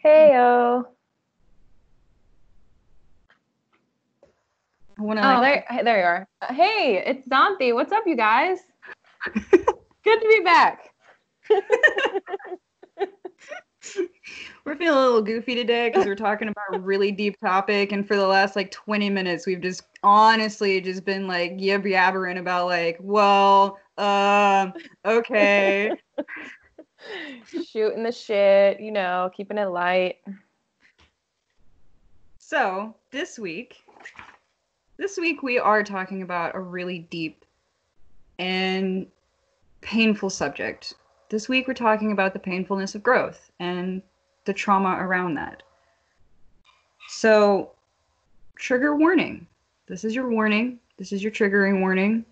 Heyo. I want Oh, to there you are. Hey, it's Xanthi. What's up, you guys? Good to be back. we're feeling a little goofy today because we're talking about a really deep topic, and for the last 20 minutes, we've just honestly just been yabbering about okay. Shooting the shit, keeping it light. So this week we are talking about a really deep and painful subject. This week we're talking about the painfulness of growth and the trauma around that. So, trigger warning. This is your warning. This is your triggering warning.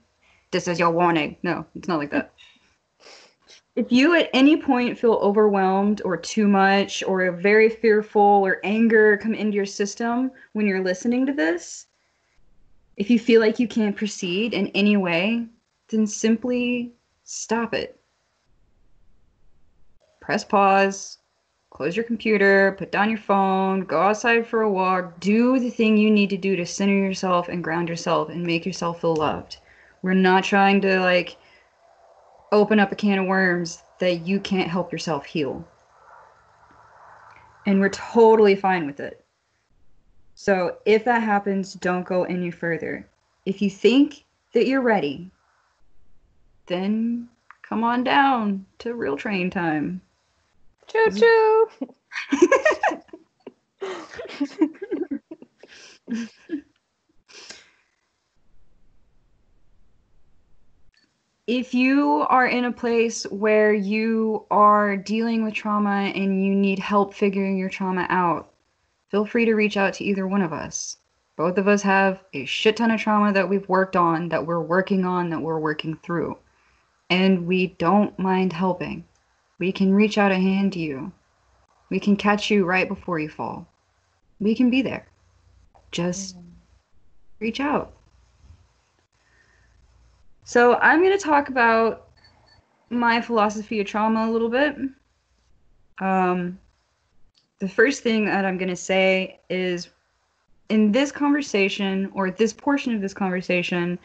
This is your warning. No, it's not like that. If you at any point feel overwhelmed or too much or very fearful or anger come into your system when you're listening to this, if you feel like you can't proceed in any way, then simply stop it. Press pause, close your computer, put down your phone, go outside for a walk, do the thing you need to do to center yourself and ground yourself and make yourself feel loved. We're not trying to open up a can of worms that you can't help yourself heal. And we're totally fine with it. So if that happens, don't go any further. If you think that you're ready, then come on down to real train time. Choo choo. If you are in a place where you are dealing with trauma and you need help figuring your trauma out, feel free to reach out to either one of us. Both of us have a shit ton of trauma that we've worked on, that we're working on, that we're working through. And we don't mind helping. We can reach out a hand to you. We can catch you right before you fall. We can be there. Just reach out. So I'm going to talk about my philosophy of trauma a little bit. The first thing that I'm going to say is in this conversation, or this portion of this conversation,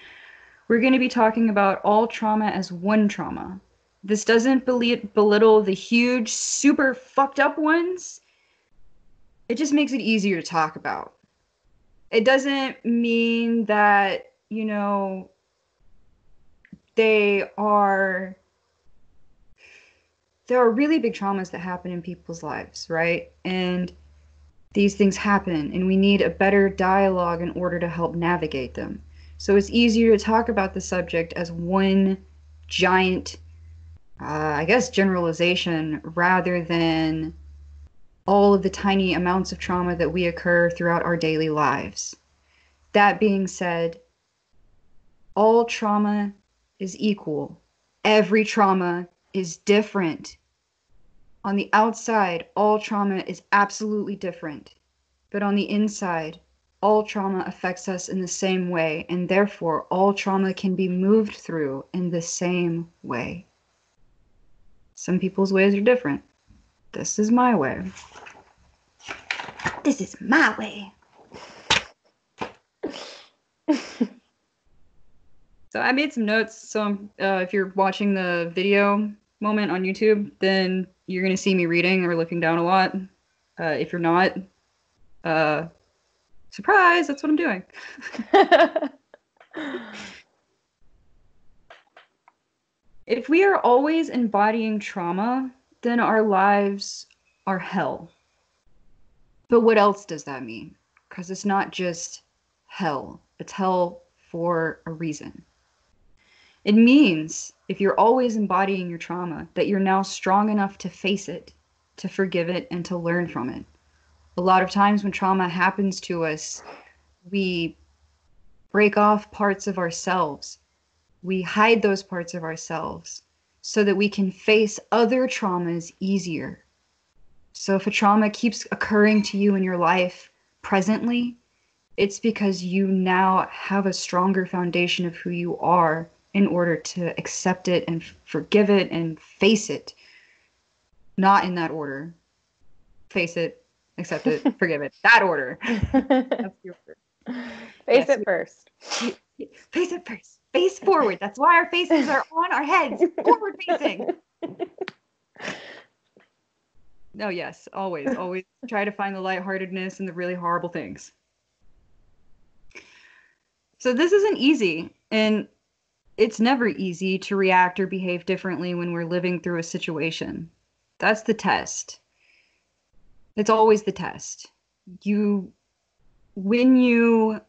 we're going to be talking about all trauma as one trauma. This doesn't belittle the huge, super fucked up ones. It just makes it easier to talk about. It doesn't mean that, there are really big traumas that happen in people's lives, right? And these things happen, and we need a better dialogue in order to help navigate them. So it's easier to talk about the subject as one giant, generalization rather than all of the tiny amounts of trauma that we occur throughout our daily lives. That being said, all trauma is equal. Every trauma is different. On the outside, all trauma is absolutely different. But on the inside, all trauma affects us in the same way, and therefore all trauma can be moved through in the same way. Some people's ways are different. This is my way. This is my way. So I made some notes. So if you're watching the video moment on YouTube, then you're going to see me reading or looking down a lot. If you're not, surprise, that's what I'm doing. If we are always embodying trauma, then our lives are hell. But what else does that mean? Because it's not just hell. It's hell for a reason. It means, if you're always embodying your trauma, that you're now strong enough to face it, to forgive it, and to learn from it. A lot of times when trauma happens to us, we break off parts of ourselves. We hide those parts of ourselves so that we can face other traumas easier. So if a trauma keeps occurring to you in your life presently, it's because you now have a stronger foundation of who you are in order to accept it and forgive it and face it. Not in that order. face it, accept it, forgive it. That order. That's the order. Face it first. Face it first. Face forward. That's why our faces are on our heads. Forward facing. No, yes, always try to find the lightheartedness in the really horrible things. So this isn't easy, and it's never easy to react or behave differently when we're living through a situation. That's the test. It's always the test. When you're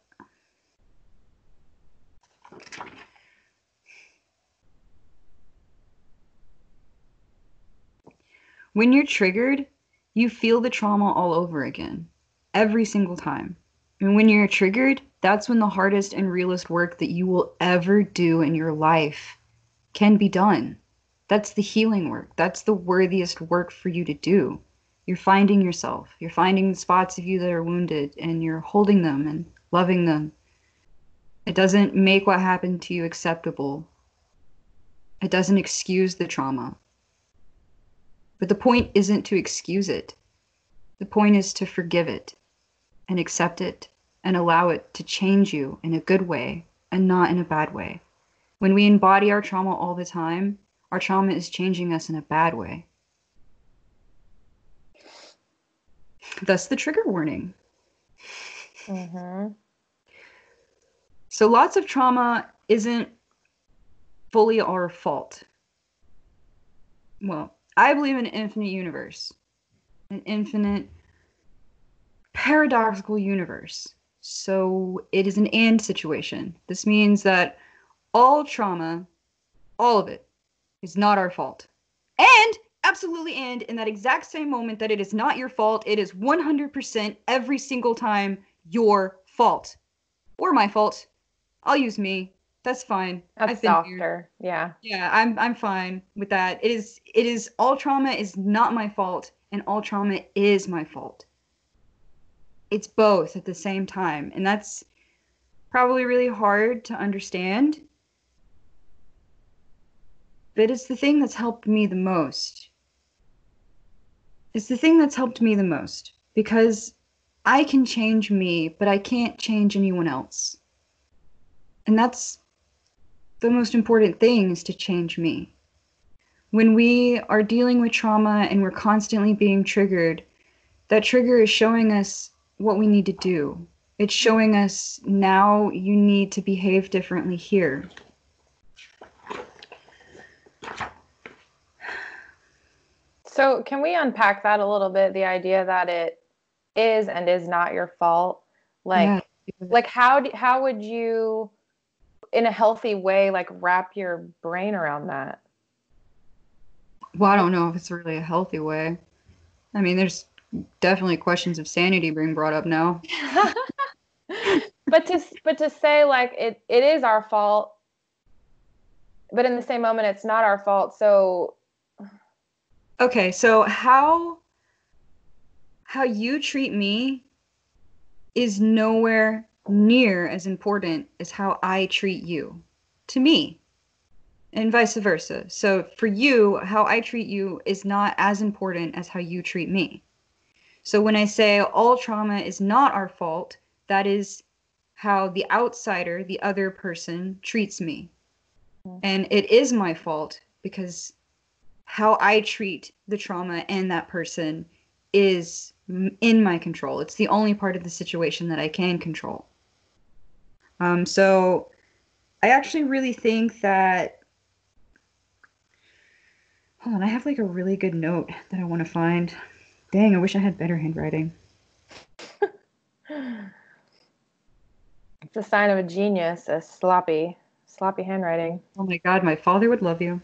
triggered, you feel the trauma all over again, every single time. And when you're triggered, that's when the hardest and realest work that you will ever do in your life can be done. That's the healing work. That's the worthiest work for you to do. You're finding yourself. You're finding the spots of you that are wounded, and you're holding them and loving them. It doesn't make what happened to you acceptable. It doesn't excuse the trauma. But the point isn't to excuse it. The point is to forgive it and accept it and allow it to change you in a good way and not in a bad way. When we embody our trauma all the time, our trauma is changing us in a bad way. Thus the trigger warning. Mm-hmm. So lots of trauma isn't fully our fault. Well, I believe in an infinite universe, an infinite paradoxical universe. So it is an and situation. This means that all trauma, all of it, is not our fault. And absolutely, and in that exact same moment that it is not your fault, it is 100% every single time your fault. Or my fault. I'll use me. That's fine. That's softer. Yeah. Yeah, I'm fine with that. It is all trauma is not my fault, and all trauma is my fault. It's both at the same time, and that's probably really hard to understand. But it's the thing that's helped me the most. It's the thing that's helped me the most because I can change me, but I can't change anyone else. And that's the most important thing, is to change me. When we are dealing with trauma and we're constantly being triggered, that trigger is showing us what we need to do. It's showing us, now you need to behave differently here. So can we unpack that a little bit? The idea that it is and is not your fault. Like how would you, in a healthy way, like wrap your brain around that? Well, I don't know if it's really a healthy way. I mean, there's definitely questions of sanity being brought up now. But to say like it is our fault, but in the same moment it's not our fault. So okay, so how you treat me is nowhere near as important as how I treat you to me, and vice versa. So for you, how I treat you is not as important as how you treat me. So when I say all trauma is not our fault, that is how the outsider, the other person, treats me. And it is my fault because how I treat the trauma and that person is in my control. It's the only part of the situation that I can control. So I actually really think that, hold on, I have like a really good note that I want to find. Dang, I wish I had better handwriting. It's a sign of a genius, a sloppy handwriting. Oh my God, my father would love you.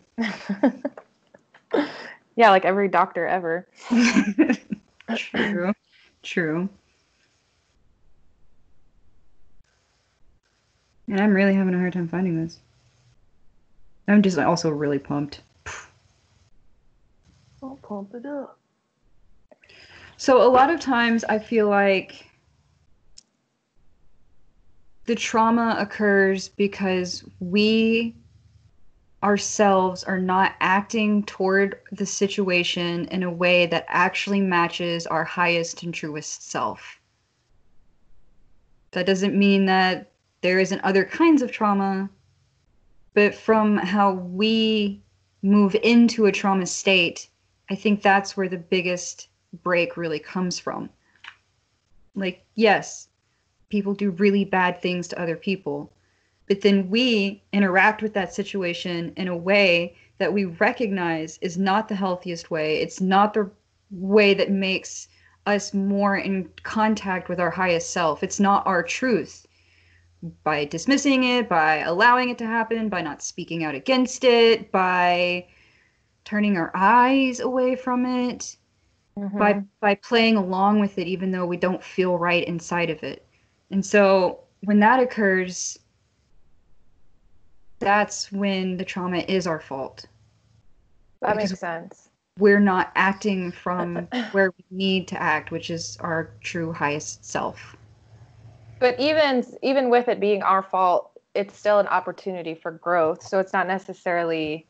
Yeah, like every doctor ever. True. And I'm really having a hard time finding this. I'm just also really pumped. I'll pump it up. So a lot of times I feel like the trauma occurs because we ourselves are not acting toward the situation in a way that actually matches our highest and truest self. That doesn't mean that there isn't other kinds of trauma, but from how we move into a trauma state, I think that's where the biggest break really comes from. Like, yes, people do really bad things to other people, but then we interact with that situation in a way that we recognize is not the healthiest way. It's not the way that makes us more in contact with our highest self. It's not our truth. By dismissing it, by allowing it to happen, by not speaking out against it, by turning our eyes away from it, by playing along with it even though we don't feel right inside of it. And so when that occurs, that's when the trauma is our fault. That makes sense. We're not acting from where we need to act, which is our true highest self. But even with it being our fault, it's still an opportunity for growth. So it's not necessarily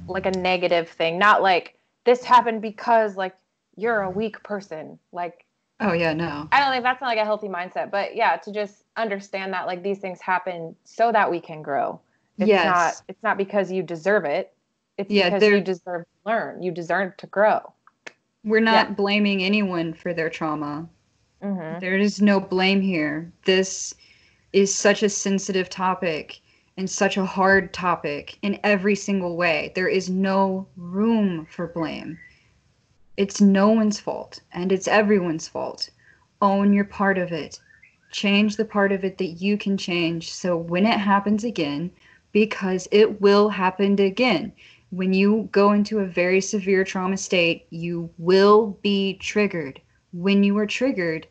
like a negative thing. Not like this happened because like you're a weak person. Like, oh yeah, no. I don't think that's not like a healthy mindset. But yeah, to just understand that like these things happen so that we can grow. It's not because you deserve it. It's because you deserve to learn. You deserve to grow. We're not blaming anyone for their trauma. There is no blame here. This is such a sensitive topic and such a hard topic in every single way. There is no room for blame. It's no one's fault, and it's everyone's fault. Own your part of it. Change the part of it that you can change, so when it happens again, because it will happen again. When you go into a very severe trauma state, you will be triggered. When you are triggered,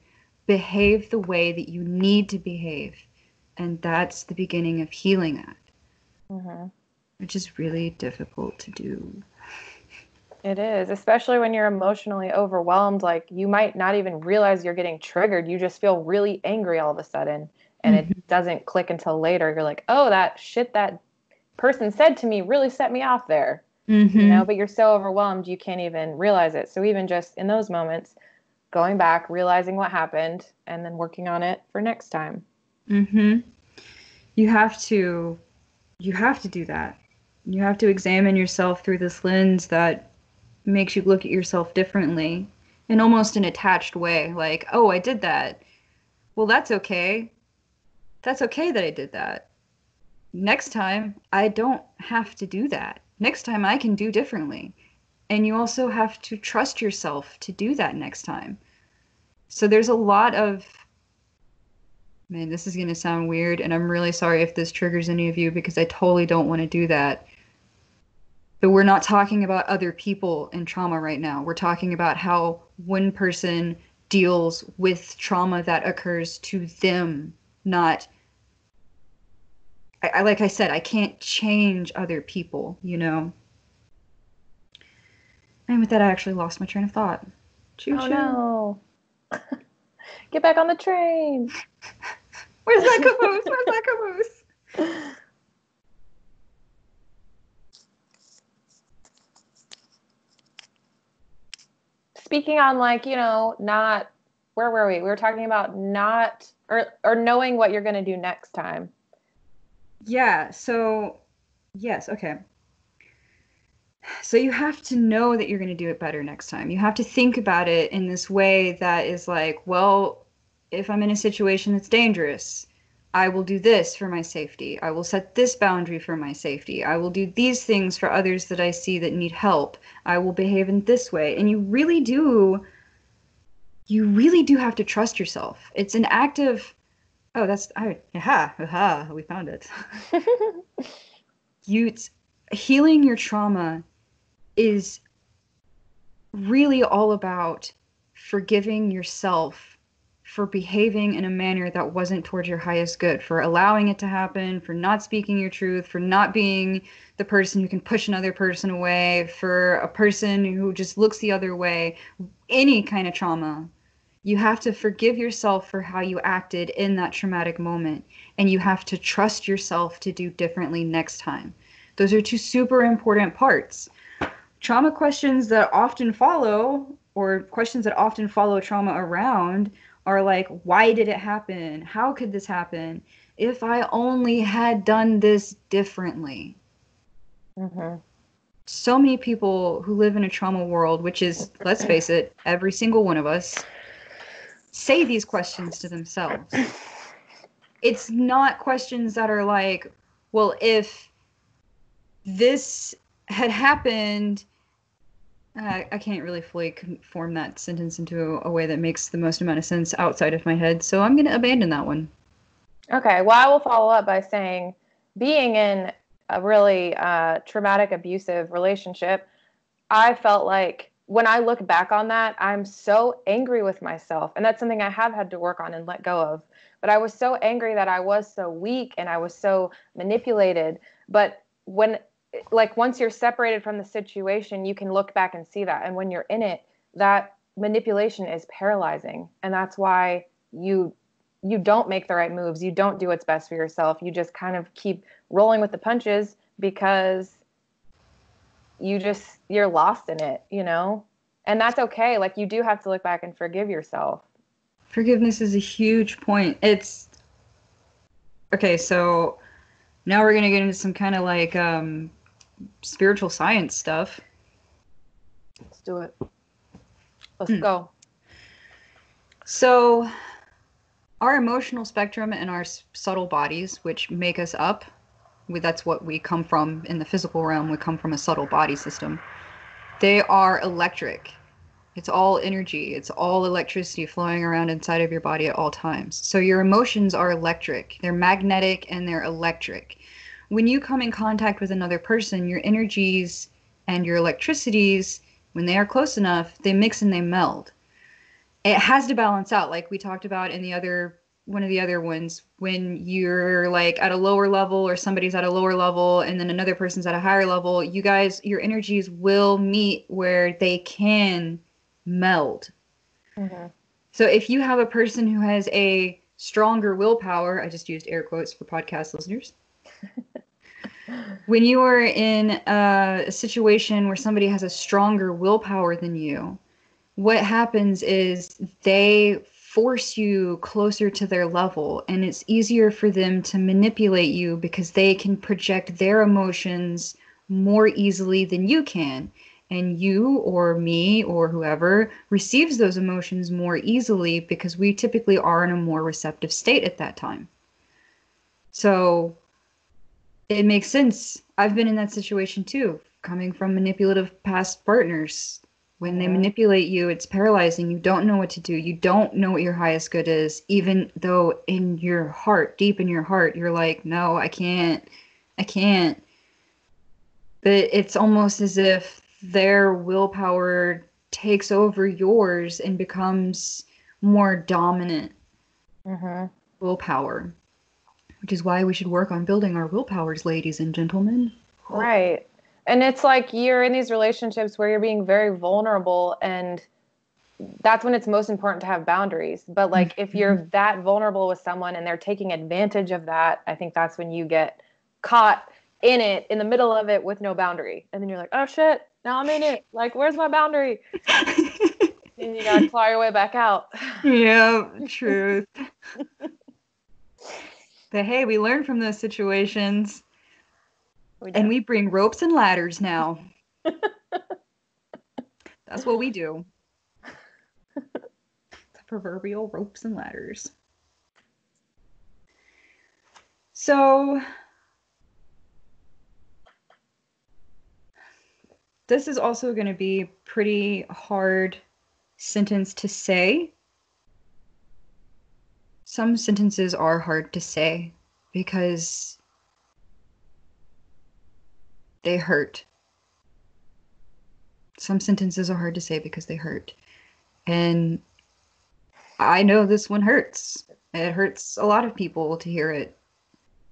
behave the way that you need to behave. And that's the beginning of healing that, which is really difficult to do. It is, especially when you're emotionally overwhelmed. Like you might not even realize you're getting triggered. You just feel really angry all of a sudden. And it doesn't click until later. You're like, oh, that shit that person said to me really set me off there. You know, but you're so overwhelmed, you can't even realize it. So even just in those moments, going back, realizing what happened, and then working on it for next time. You have to do that. You have to examine yourself through this lens that makes you look at yourself differently in almost an attached way. Like, oh, I did that. Well, that's okay. That's okay that I did that. Next time, I don't have to do that. Next time, I can do differently. And you also have to trust yourself to do that next time. So there's a lot of, man, this is going to sound weird, and I'm really sorry if this triggers any of you because I totally don't want to do that. But we're not talking about other people in trauma right now. We're talking about how one person deals with trauma that occurs to them, not... like I said, I can't change other people, you know? And with that, I actually lost my train of thought. Choo-choo. Oh, no. Get back on the train. Where's that caboose? Where's that caboose? Speaking on like, you know, not, where were we? We were talking about not, or knowing what you're going to do next time. Yeah, so, yes, okay. So you have to know that you're going to do it better next time. You have to think about it in this way that is like, well, if I'm in a situation that's dangerous, I will do this for my safety. I will set this boundary for my safety. I will do these things for others that I see that need help. I will behave in this way. And you really do have to trust yourself. It's an act of, oh, that's, we found it. Healing your trauma is really all about forgiving yourself for behaving in a manner that wasn't towards your highest good, for allowing it to happen, for not speaking your truth, for not being the person who can push another person away, for a person who just looks the other way, any kind of trauma. You have to forgive yourself for how you acted in that traumatic moment, and you have to trust yourself to do differently next time. Those are two super important parts. Trauma questions that often follow, or questions that often follow trauma around, are like, why did it happen? How could this happen? If I only had done this differently. Mm-hmm. So many people who live in a trauma world, which is, let's face it, every single one of us, say these questions to themselves. It's not questions that are like, well, if this had happened, I can't really fully form that sentence into a way that makes the most amount of sense outside of my head, so I'm going to abandon that one. Okay, well, I will follow up by saying being in a really traumatic, abusive relationship, I felt like when I look back on that, I'm so angry with myself. And that's something I have had to work on and let go of. But I was so angry that I was so weak and I was so manipulated. But when, like, once you're separated from the situation, you can look back and see that. And when you're in it, that manipulation is paralyzing. And that's why you don't make the right moves. You don't do what's best for yourself. You just kind of keep rolling with the punches because you're lost in it, you know? And that's okay. Like, you do have to look back and forgive yourself. Forgiveness is a huge point. It's okay, so now we're going to get into some kind of like spiritual science stuff. Let's do it. Let's go. So our emotional spectrum and our subtle bodies, which make us up, that's what we come from in the physical realm. We come from a subtle body system. They are electric. It's all energy. It's all electricity flowing around inside of your body at all times. So your emotions are electric. They're magnetic and they're electric. When you come in contact with another person, your energies and your electricities, when they are close enough, they mix and they meld. It has to balance out, like we talked about in one of the other ones, when you're like at a lower level or somebody's at a lower level and then another person's at a higher level, you guys, your energies will meet where they can meld. Mm-hmm. So if you have a person who has a stronger willpower, I just used air quotes for podcast listeners. When you are in a situation where somebody has a stronger willpower than you, what happens is they force you closer to their level, and it's easier for them to manipulate you because they can project their emotions more easily than you can. And you or me or whoever receives those emotions more easily because we typically are in a more receptive state at that time. So it makes sense. I've been in that situation too, coming from manipulative past partners. When they manipulate you, it's paralyzing. You don't know what to do. You don't know what your highest good is, even though in your heart, deep in your heart, you're like, no, I can't. But it's almost as if their willpower takes over yours and becomes more dominant willpower, which is why we should work on building our willpowers, ladies and gentlemen. Right. And it's like you're in these relationships where you're being very vulnerable, and that's when it's most important to have boundaries. But like if you're that vulnerable with someone and they're taking advantage of that, I think that's when you get caught in it, in the middle of it with no boundary. And then you're like, oh shit, now I'm in it. Like, where's my boundary? And you gotta claw your way back out. Yeah, truth. But hey, we learn from those situations. And we bring ropes and ladders now. That's what we do. The proverbial ropes and ladders. So this is also going to be a pretty hard sentence to say. Some sentences are hard to say because they hurt. Some sentences are hard to say because they hurt. And I know this one hurts. It hurts a lot of people to hear it.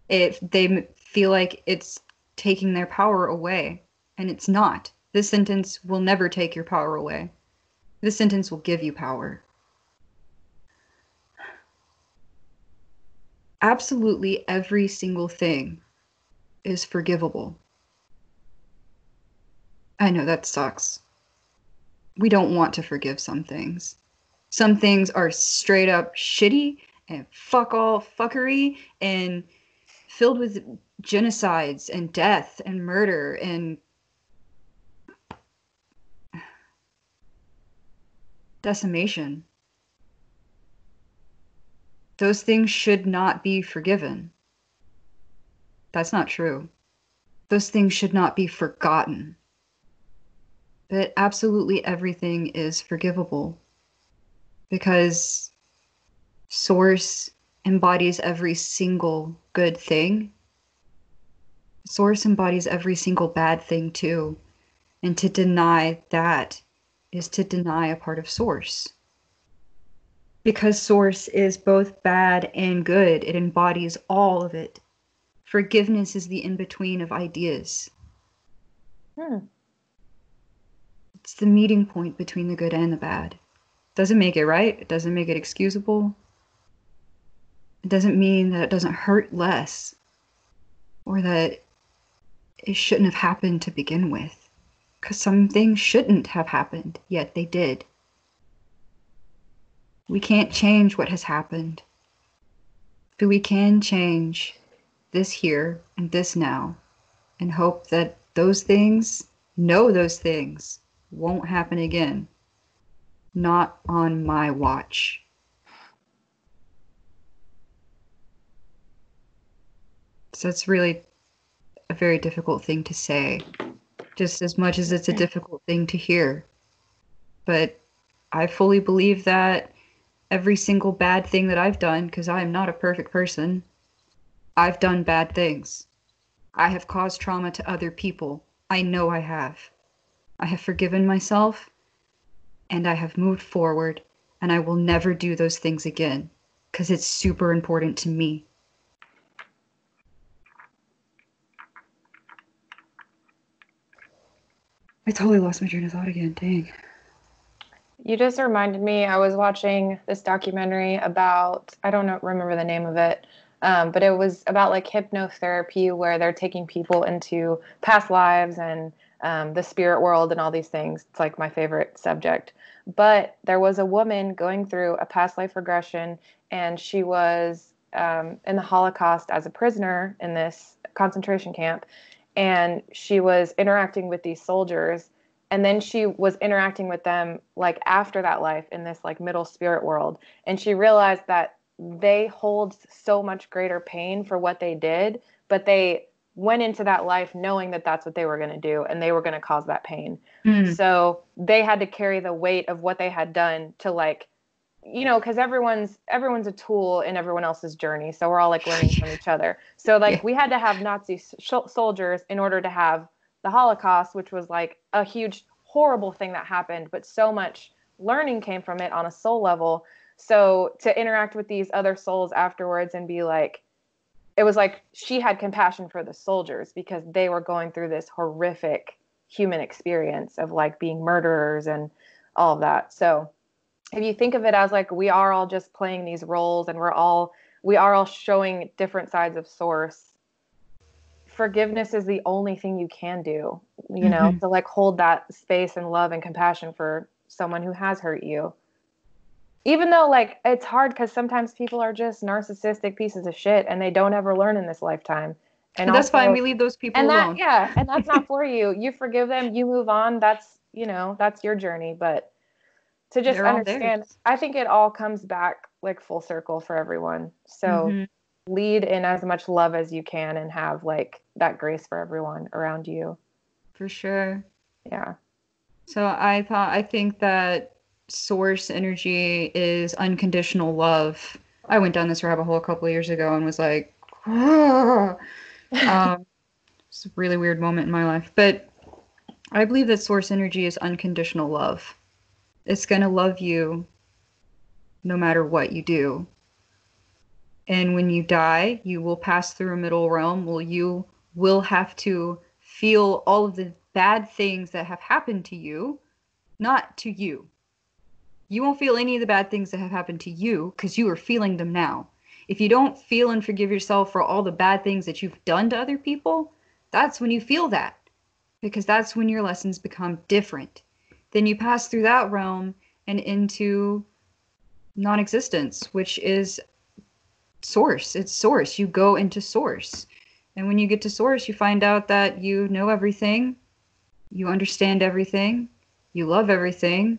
If they feel like it's taking their power away, and it's not. This sentence will never take your power away. This sentence will give you power. Absolutely every single thing is forgivable. I know that sucks. We don't want to forgive some things. Some things are straight up shitty and fuck all fuckery and filled with genocides and death and murder and decimation. Those things should not be forgiven. That's not true. Those things should not be forgotten. But absolutely everything is forgivable because Source embodies every single good thing. Source embodies every single bad thing too. And to deny that is to deny a part of Source. Because Source is both bad and good, it embodies all of it. Forgiveness is the in-between of ideas. It's the meeting point between the good and the bad. Doesn't make it right. It doesn't make it excusable. It doesn't mean that it doesn't hurt less or that it shouldn't have happened to begin with. Because some things shouldn't have happened, yet they did. We can't change what has happened, but we can change this here and this now and hope that those things won't happen again. Not on my watch. So it's really a very difficult thing to say, just as much as it's a difficult thing to hear. But I fully believe that every single bad thing that I've done, because I am not a perfect person, I've done bad things. I have caused trauma to other people. I know I have. I have forgiven myself, and I have moved forward, and I will never do those things again, because it's super important to me. I totally lost my train of thought again. Dang. You just reminded me, I was watching this documentary about, I don't remember the name of it, but it was about like hypnotherapy where they're taking people into past lives and the spirit world and all these things. It's like my favorite subject. But there was a woman going through a past life regression, and she was in the Holocaust as a prisoner in this concentration camp, and she was interacting with these soldiers. And then she was interacting with them like after that life in this like middle spirit world. And she realized that they hold so much greater pain for what they did, but they went into that life knowing that that's what they were going to do and they were going to cause that pain. So they had to carry the weight of what they had done to like, you know, because everyone's a tool in everyone else's journey. So we're all like learning from each other. So like we had to have Nazi soldiers in order to have the Holocaust, which was like a huge, horrible thing that happened, but so much learning came from it on a soul level. So to interact with these other souls afterwards and be like, it was like she had compassion for the soldiers because they were going through this horrific human experience of like being murderers and all of that. So if you think of it as like we are all just playing these roles and we are all showing different sides of Source, forgiveness is the only thing you can do, you know, to like hold that space and love and compassion for someone who has hurt you. Even though like it's hard because sometimes people are just narcissistic pieces of shit and they don't ever learn in this lifetime. And that's also, fine. We leave those people alone. And that's not for you. You forgive them, you move on. That's, you know, that's your journey. But to just understand, I think it all comes back like full circle for everyone. So lead in as much love as you can and have like that grace for everyone around you. For sure. Yeah. So I think that Source energy is unconditional love. I went down this rabbit hole a couple of years ago and was like, it's a really weird moment in my life. But I believe that Source energy is unconditional love. It's going to love you no matter what you do. And when you die, you will pass through a middle realm where you will have to feel all of the bad things that have happened to you, not to you. You won't feel any of the bad things that have happened to you because you are feeling them now. If you don't feel and forgive yourself for all the bad things that you've done to other people, that's when you feel that. because that's when your lessons become different. Then you pass through that realm and into non-existence, which is source. It's source. You go into source. And when you get to source, you find out that you know everything, you understand everything, you love everything,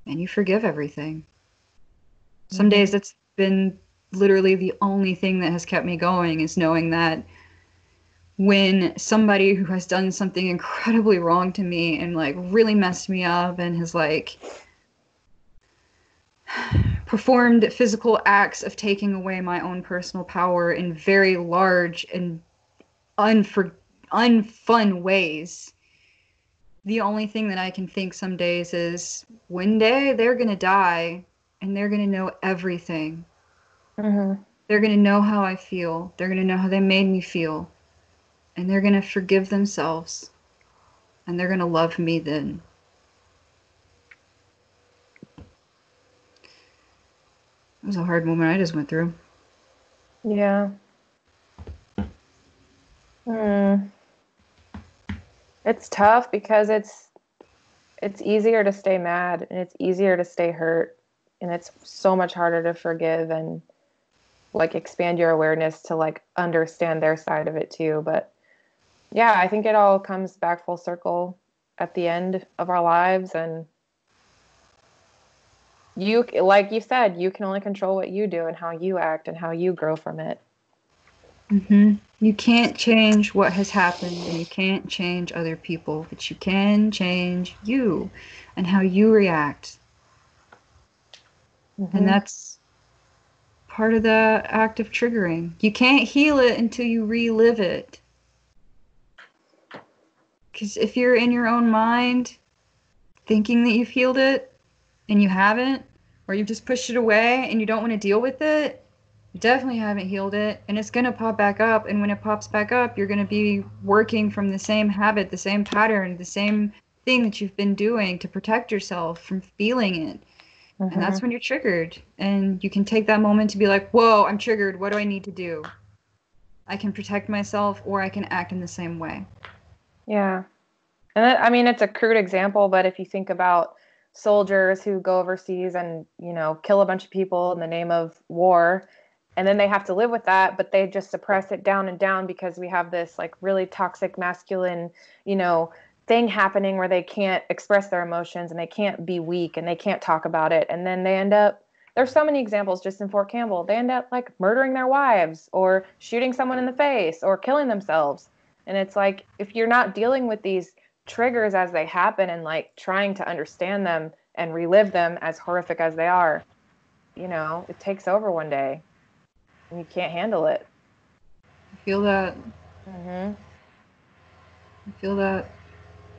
and you forgive everything. Some days that's been literally the only thing that has kept me going, is knowing that when somebody who has done something incredibly wrong to me and like really messed me up and has like performed physical acts of taking away my own personal power in very large and unfun ways, the only thing that I can think some days is one day they're going to die and they're going to know everything. Mm-hmm. They're going to know how I feel. They're going to know how they made me feel. And they're going to forgive themselves. And they're going to love me then. It was a hard moment I just went through. Yeah. It's tough because it's easier to stay mad and it's easier to stay hurt, and it's so much harder to forgive and like expand your awareness to like understand their side of it too. But yeah, I think it all comes back full circle at the end of our lives, and you, like you said, you can only control what you do and how you act and how you grow from it. Mm-hmm. You can't change what has happened, and you can't change other people, but you can change you and how you react. Mm-hmm. And that's part of the act of triggering. You can't heal it until you relive it. Because if you're in your own mind thinking that you've healed it and you haven't, or you've just pushed it away and you don't want to deal with it, you definitely haven't healed it, and it's going to pop back up. And when it pops back up, you're going to be working from the same habit, the same pattern, the same thing that you've been doing to protect yourself from feeling it. Mm-hmm. And that's when you're triggered. And you can take that moment to be like, whoa, I'm triggered. What do I need to do? I can protect myself, or I can act in the same way. Yeah. And I mean, it's a crude example, but if you think about soldiers who go overseas and, you know, kill a bunch of people in the name of war, and then they have to live with that, but they just suppress it down and down because we have this like really toxic masculine, you know, thing happening where they can't express their emotions and they can't be weak and they can't talk about it. And then they end up, there's so many examples just in Fort Campbell, they end up like murdering their wives or shooting someone in the face or killing themselves. And it's like, if you're not dealing with these triggers as they happen and like trying to understand them and relive them as horrific as they are, you know, it takes over one day and you can't handle it. I feel that. Mm-hmm. I feel that.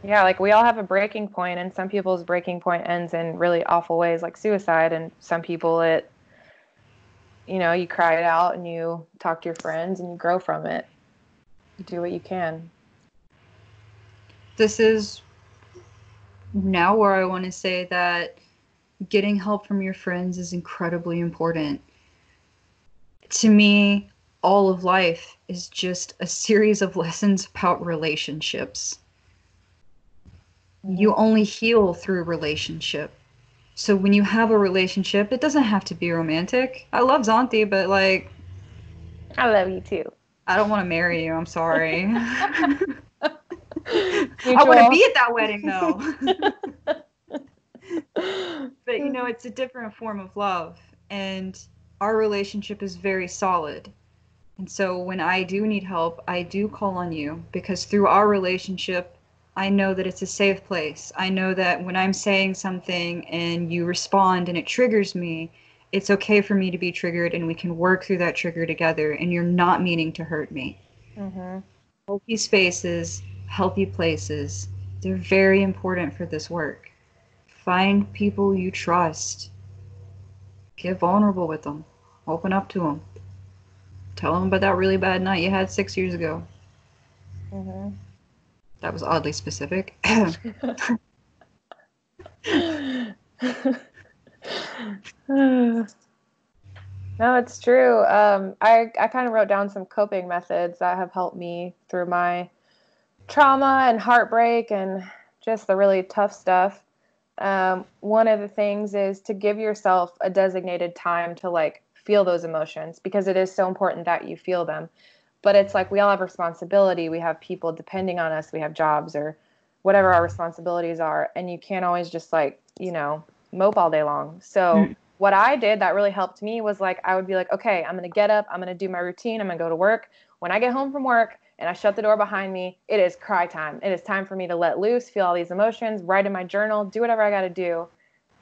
Yeah, like we all have a breaking point, and some people's breaking point ends in really awful ways like suicide, and some people it, you know, you cry it out and you talk to your friends and you grow from it. You do what you can. This is now where I want to say that getting help from your friends is incredibly important. To me, all of life is just a series of lessons about relationships. Mm-hmm. You only heal through relationship. So when you have a relationship, it doesn't have to be romantic. I love Xanthi, but like, I love you too. I don't want to marry you. I'm sorry. I want to Mutual. be at that wedding though. But you know, it's a different form of love, and our relationship is very solid. And so when I do need help, I do call on you, because through our relationship, I know that it's a safe place. I know that when I'm saying something and you respond and it triggers me, it's okay for me to be triggered, and we can work through that trigger together, and you're not meaning to hurt me. Mm-hmm. Healthy spaces, healthy places, they're very important for this work. Find people you trust. Get vulnerable with them. Open up to them. Tell them about that really bad night you had 6 years ago. Mm-hmm. That was oddly specific. No, it's true. I kind of wrote down some coping methods that have helped me through my trauma and heartbreak and just the really tough stuff, one of the things is to give yourself a designated time to like feel those emotions, because it is so important that you feel them. But it's like we all have responsibility. We have people depending on us. We have jobs or whatever our responsibilities are. And you can't always just like, mope all day long. So what I did that really helped me was like, I would be like, okay, I'm going to get up. I'm going to do my routine. I'm going to go to work. When I get home from work and I shut the door behind me, it is cry time. It is time for me to let loose, feel all these emotions, write in my journal, do whatever I got to do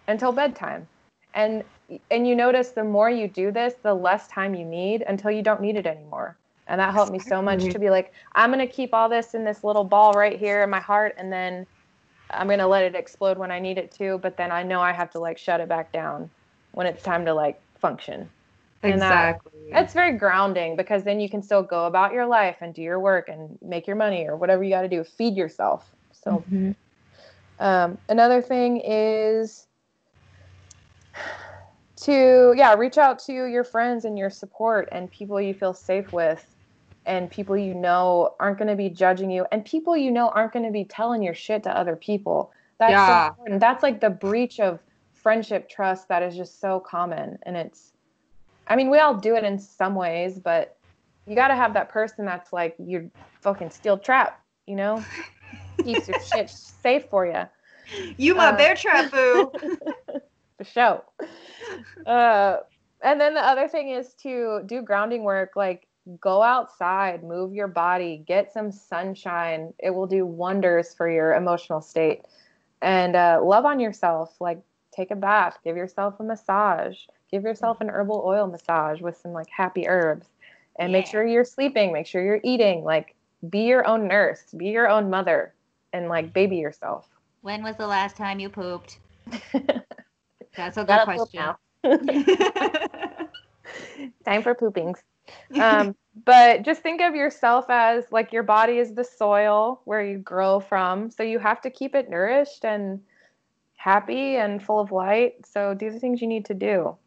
until bedtime. And you notice the more you do this, the less time you need until you don't need it anymore. And that helped me so much to be like, I'm going to keep all this in this little ball right here in my heart, and then I'm going to let it explode when I need it to, but then I know I have to like shut it back down when it's time to like function. Exactly. And that's very grounding, because then you can still go about your life and do your work and make your money or whatever you got to do, feed yourself. So another thing is to reach out to your friends and your support and people you feel safe with, and people aren't going to be judging you, and people aren't going to be telling your shit to other people. That's so important. That's like the breach of friendship trust that is just so common. And we all do it in some ways, but you got to have that person that's like your fucking steel trap, keeps your shit safe for you. You my bear trap, boo. For sure. And then the other thing is to do grounding work, like go outside, move your body, get some sunshine. It will do wonders for your emotional state. And love on yourself, like take a bath, give yourself a massage, give yourself an herbal oil massage with some like happy herbs, and make sure you're sleeping, make sure you're eating, like be your own nurse, be your own mother, and like baby yourself. When was the last time you pooped? That's a good question. Time for poopings. But just think of yourself as like your body is the soil where you grow from. So you have to keep it nourished and happy and full of light. So do the things you need to do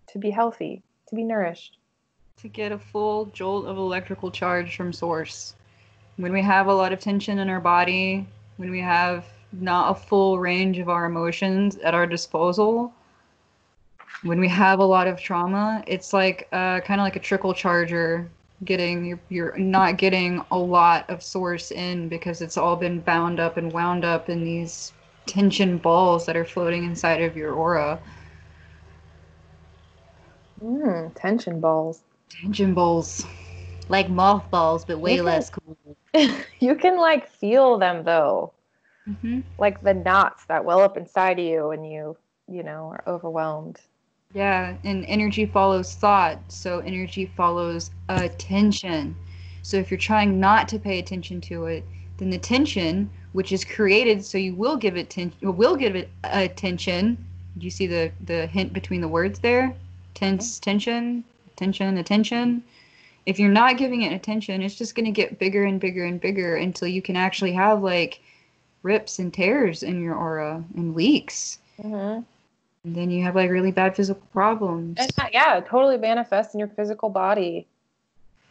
to be healthy, to be nourished. To get a full jolt of electrical charge from source. When we have a lot of tension in our body, when we have not a full range of our emotions at our disposal, when we have a lot of trauma, it's like kind of like a trickle charger. You're not getting a lot of source in because it's all been bound up and wound up in these tension balls that are floating inside of your aura. Tension balls. Tension balls. Like mothballs, but way less cool. You can like feel them though. Like the knots that well up inside of you and you are overwhelmed. Yeah, and energy follows thought, so energy follows attention. So if you're trying not to pay attention to it, then the tension, which is created so you will give it attention. Do you see the hint between the words there? Tension, attention. If you're not giving it attention, it's just going to get bigger and bigger and bigger until you can actually have like rips and tears in your aura and leaks. And then you have like really bad physical problems. And it totally manifests in your physical body.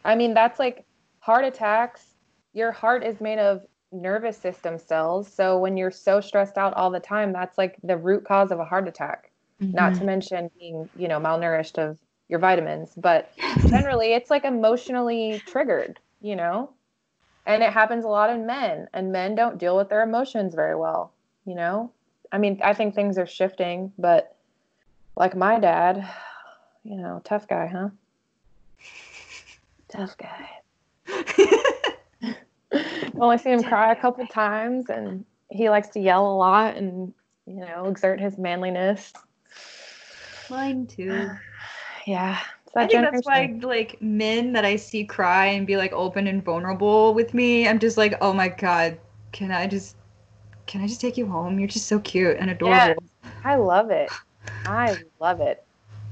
That's like heart attacks. Your heart is made of nervous system cells. So when you're so stressed out all the time, that's like the root cause of a heart attack. Not to mention being, malnourished of your vitamins. But generally, it's like emotionally triggered, And it happens a lot in men. And men don't deal with their emotions very well, I think things are shifting, but like my dad, tough guy, huh? Tough guy. Only seen him cry a couple times, and he likes to yell a lot and, exert his manliness. Mine too. Yeah. I think that's why, like, men that I see cry and be, like, open and vulnerable with me, I'm just like, oh my god, can I just take you home? You're just so cute and adorable. Yeah, I love it. I love it.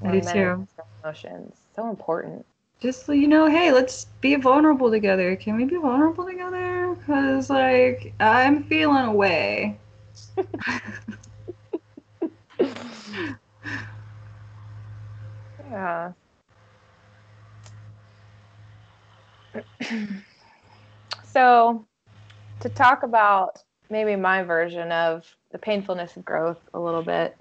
I do too. Emotions. So important. Just, hey, let's be vulnerable together. Can we be vulnerable together? Because, like, I'm feeling away. Yeah. So to talk about maybe my version of the painfulness of growth a little bit.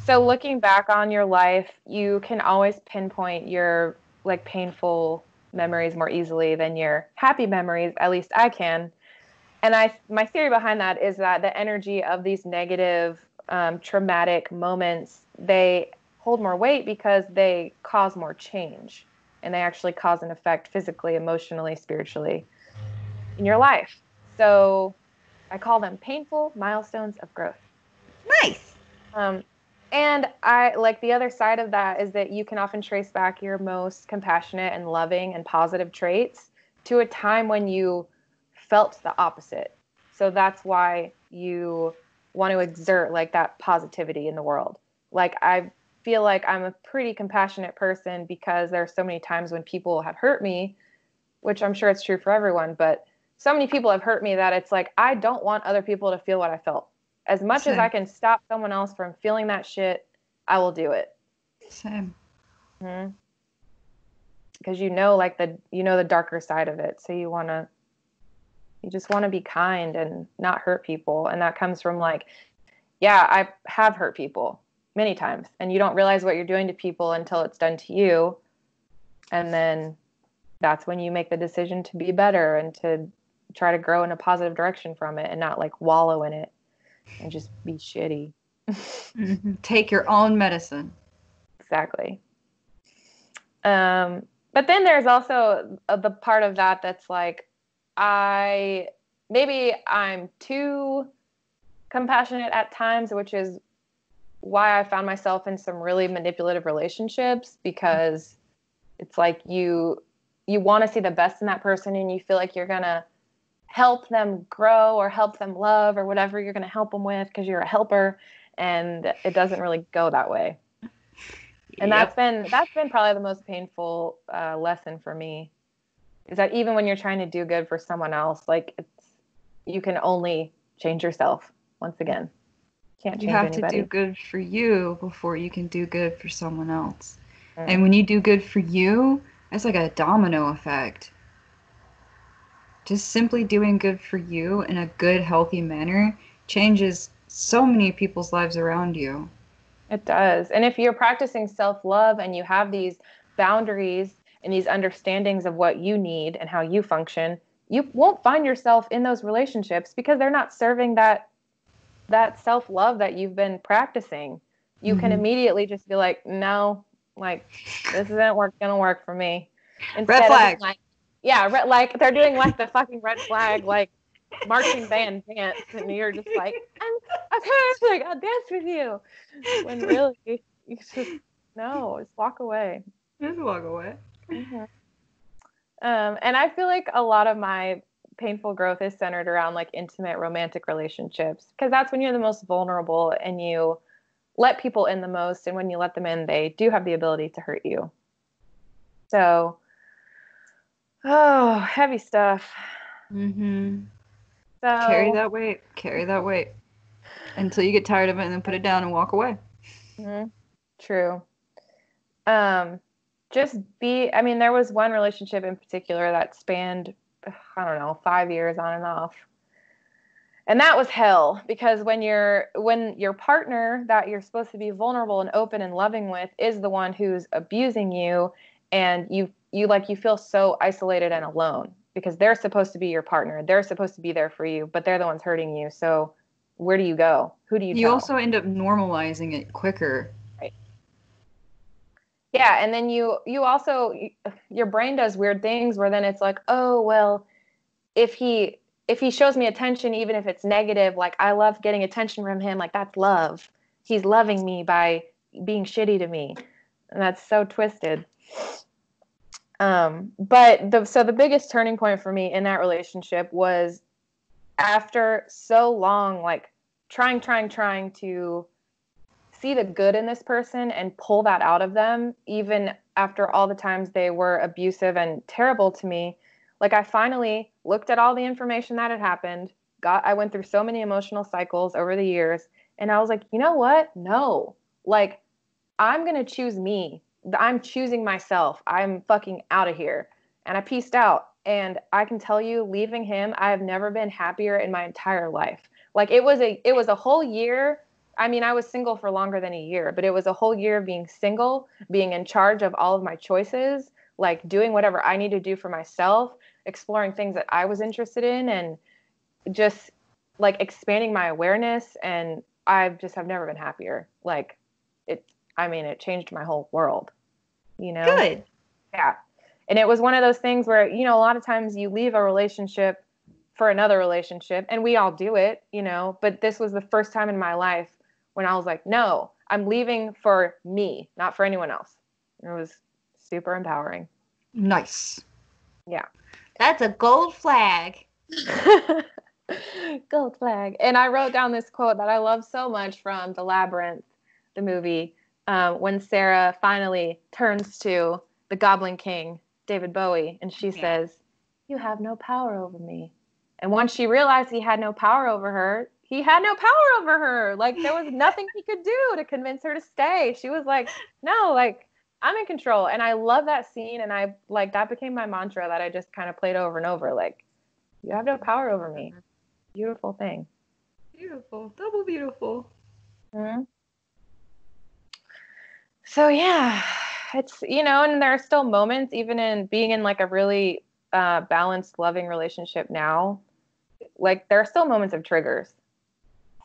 So looking back on your life, you can always pinpoint your like painful memories more easily than your happy memories. At least I can. And my theory behind that is that the energy of these negative, traumatic moments, they hold more weight because they cause more change, and they actually cause an effect physically, emotionally, spiritually in your life. So I call them painful milestones of growth. Nice. And I like the other side of that is that you can often trace back your most compassionate and loving and positive traits to a time when you felt the opposite. So that's why you want to exert like that positivity in the world. Like I feel like I'm a pretty compassionate person because there are so many times when people have hurt me, which I'm sure it's true for everyone, but so many people have hurt me that it's like I don't want other people to feel what I felt. As much Same. as I can stop someone else from feeling that shit, I will do it. Same. Mm-hmm. Because you know the darker side of it. So you just want to be kind and not hurt people. And that comes from like, yeah, I have hurt people many times. And you don't realize what you're doing to people until it's done to you. And then that's when you make the decision to be better and to try to grow in a positive direction from it and not like wallow in it and just be shitty. Mm-hmm. Take your own medicine. Exactly. But then there's also the part of that that's like, maybe I'm too compassionate at times, which is why I found myself in some really manipulative relationships, because it's like you want to see the best in that person and you feel like you're going to help them grow or help them love or whatever you're going to help them with because you're a helper, and it doesn't really go that way. And Yep. that's been probably the most painful lesson for me, is that even when you're trying to do good for someone else, like you can only change yourself once again. Can't change anybody. You have to do good for you before you can do good for someone else. Mm. And when you do good for you, it's like a domino effect. Just simply doing good for you in a good, healthy manner changes so many people's lives around you. It does. And if you're practicing self-love and you have these boundaries and these understandings of what you need and how you function, you won't find yourself in those relationships because they're not serving that self-love that you've been practicing. You can immediately just be like, no, like this isn't gonna work for me. Instead Red flag. of like, yeah, like they're doing like the fucking red flag, like marching band dance, and you're just like, okay, like I'll dance with you. When really, you just walk away. Just walk away. Mm-hmm. And I feel like a lot of my painful growth is centered around like intimate romantic relationships, because that's when you're the most vulnerable and you let people in the most, and when you let them in, they do have the ability to hurt you. So, heavy stuff. Mm-hmm. So Carry that weight until you get tired of it, and then put it down and walk away. Mm-hmm. True. I mean, there was one relationship in particular that spanned, I don't know, 5 years on and off. And that was hell, because when your partner that you're supposed to be vulnerable and open and loving with is the one who's abusing you, and you feel so isolated and alone because they're supposed to be your partner. They're supposed to be there for you, but they're the ones hurting you. So where do you go? Who do you tell? You also end up normalizing it quicker. Right. Yeah, and then you also, your brain does weird things where then it's like, oh, well, if he shows me attention, even if it's negative, like I love getting attention from him, like that's love. He's loving me by being shitty to me. And that's so twisted. But the biggest turning point for me in that relationship was after so long, like trying to see the good in this person and pull that out of them, even after all the times they were abusive and terrible to me. Like I finally looked at all the information that had happened. I went through so many emotional cycles over the years, and I was like, you know what? No, like I'm going to choose me. I'm choosing myself. I'm fucking out of here. And I peaced out. And I can tell you, leaving him, I have never been happier in my entire life. Like it was a whole year. I mean, I was single for longer than a year, but it was a whole year of being single, being in charge of all of my choices, like doing whatever I need to do for myself, exploring things that I was interested in, and just like expanding my awareness. And have never been happier. Like it changed my whole world, you know? Good. Yeah. And it was one of those things where, you know, a lot of times you leave a relationship for another relationship, and we all do it, you know, but this was the first time in my life when I was like, no, I'm leaving for me, not for anyone else. It was super empowering. Nice. Yeah. That's a gold flag. Gold flag. And I wrote down this quote that I love so much from The Labyrinth, the movie, when Sarah finally turns to the Goblin King, David Bowie, and she says, "You have no power over me." And once she realized he had no power over her, he had no power over her. Like there was nothing he could do to convince her to stay. She was like, no, like I'm in control. And I love that scene. And I like that became my mantra that I just kind of played over and over. Like, you have no power over me. Beautiful thing. Beautiful. Double beautiful. Mm-hmm. So yeah, it's, you know, and there are still moments, even in being in like a really balanced, loving relationship now, like there are still moments of triggers.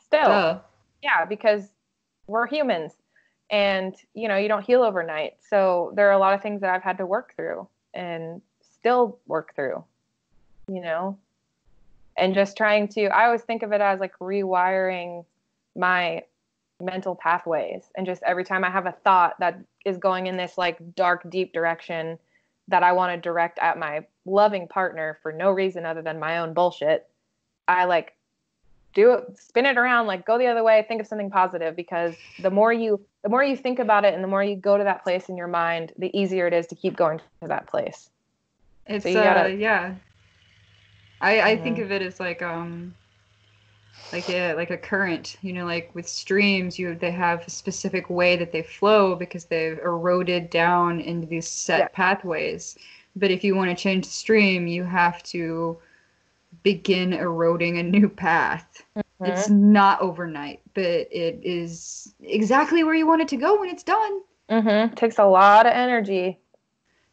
Still. Duh. Yeah, because we're humans and, you know, you don't heal overnight. So there are a lot of things that I've had to work through and still work through, you know, and just trying to, I always think of it as like rewiring my mental pathways. And just every time I have a thought that is going in this like dark, deep direction that I want to direct at my loving partner for no reason other than my own bullshit, I like do it, spin it around, like go the other way, think of something positive, because the more you think about it and the more you go to that place in your mind, the easier it is to keep going to that place. It's so you gotta, yeah. I think of it as like a current, you know, like with streams, they have a specific way that they flow because they've eroded down into these set pathways. But if you want to change the stream, you have to begin eroding a new path. It's not overnight, but it is exactly where you want it to go when it's done. It takes a lot of energy.